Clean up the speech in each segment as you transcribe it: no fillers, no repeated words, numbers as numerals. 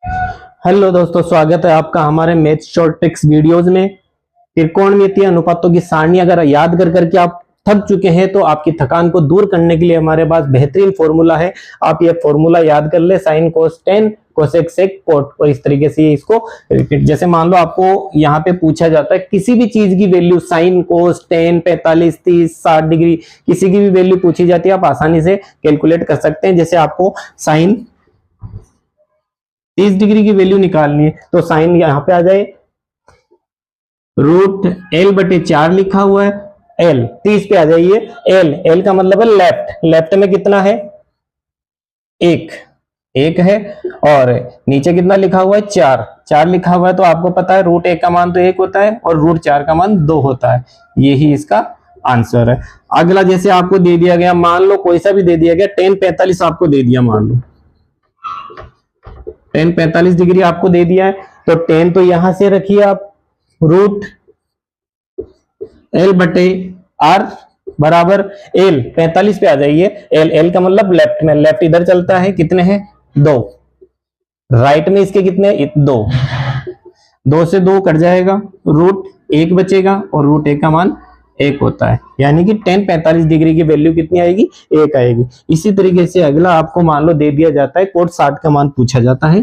Hello दोस्तों, स्वागत है आपका हमारे मैथ शॉर्ट ट्रिक्स वीडियोस में। त्रिकोणमितीय अनुपातों की सारणी अगर याद कर करके आप थक चुके हैं तो आपकी थकान को दूर करने के लिए हमारे पास बेहतरीन फॉर्मूला है। आप ये फॉर्मूला याद कर ले, sine cos tan cosec sec cot, और इस तरीके से इसको रिपीट। जैसे मान लो आपको यहाँ पे पूछा जाता है किसी भी चीज की value, sign cos ten 45 30 60 degree, किसी की भी वैल्यू पूछी जाती है, आप आसानी से कैलकुलेट कर सकते हैं। जैसे आपको साइन 30 डिग्री की वैल्यू निकालनी है तो साइन यहां पे आ जाए, रूट एल बटे 4 लिखा हुआ है, एल 30 पे आ जाइए। एल एल का मतलब है लेफ्ट, लेफ्ट में कितना है, एक है, और नीचे कितना लिखा हुआ है, 4 लिखा हुआ है। तो आपको पता है रूट 1 का मान तो 1 होता है और रूट 4 का मान 2 होता है। यही इसका आंसर है। अगला जैसे आपको दे दिया गया, मान लो कोई सा भी दे दिया गया, tan 45 आपको दे दिया, मान लो tan 45 डिग्री आपको दे दिया है, तो tan तो यहां से रखिए आप, रूट एल बटे आर बराबर एल 45 पे आ जाइए। एल एल का मतलब लेफ्ट में, लेफ्ट इधर चलता है, कितने हैं 2, राइट में इसके कितने, 2 से 2 कट जाएगा, रूट 1 बचेगा और रूट 1 का मान 1 होता है। यानी कि tan 45 डिग्री की वैल्यू कितनी आएगी, 1 आएगी। इसी तरीके से अगला आपको मान लो दे दिया जाता है, कोट 60 का मान पूछा जाता है,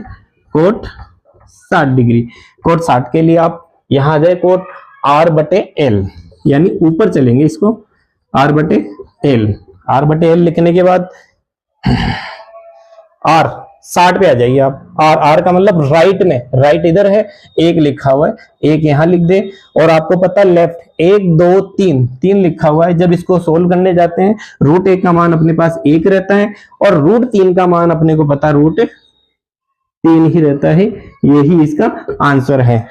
कोट 60 डिग्री। कोट 60 के लिए आप यहां आ जाए, कोट आर बटे एल, यानी ऊपर चलेंगे इसको, आर बटे एल लिखने के बाद आर 60 पे आ जाइए आप। आर का मतलब राइट में, राइट इधर है, 1 लिखा हुआ है, 1 यहां लिख दे। और आपको पता है लेफ्ट 1 2 3 लिखा हुआ है। जब इसको सोल्व करने जाते हैं, रूट 1 का मान अपने पास 1 रहता है और रूट 3 का मान अपने को पता रूट 3 ही रहता है। यही इसका आंसर है।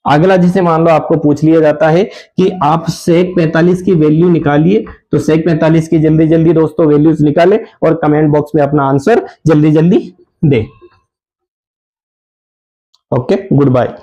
अगला जिसे मान लो आपको पूछ लिया जाता है कि आप सेक 45 की वैल्यू निकालिए, तो सेक 45 की जल्दी जल्दी दोस्तों वैल्यूज निकाले और कमेंट बॉक्स में अपना आंसर जल्दी जल्दी दे। Okay, good bye.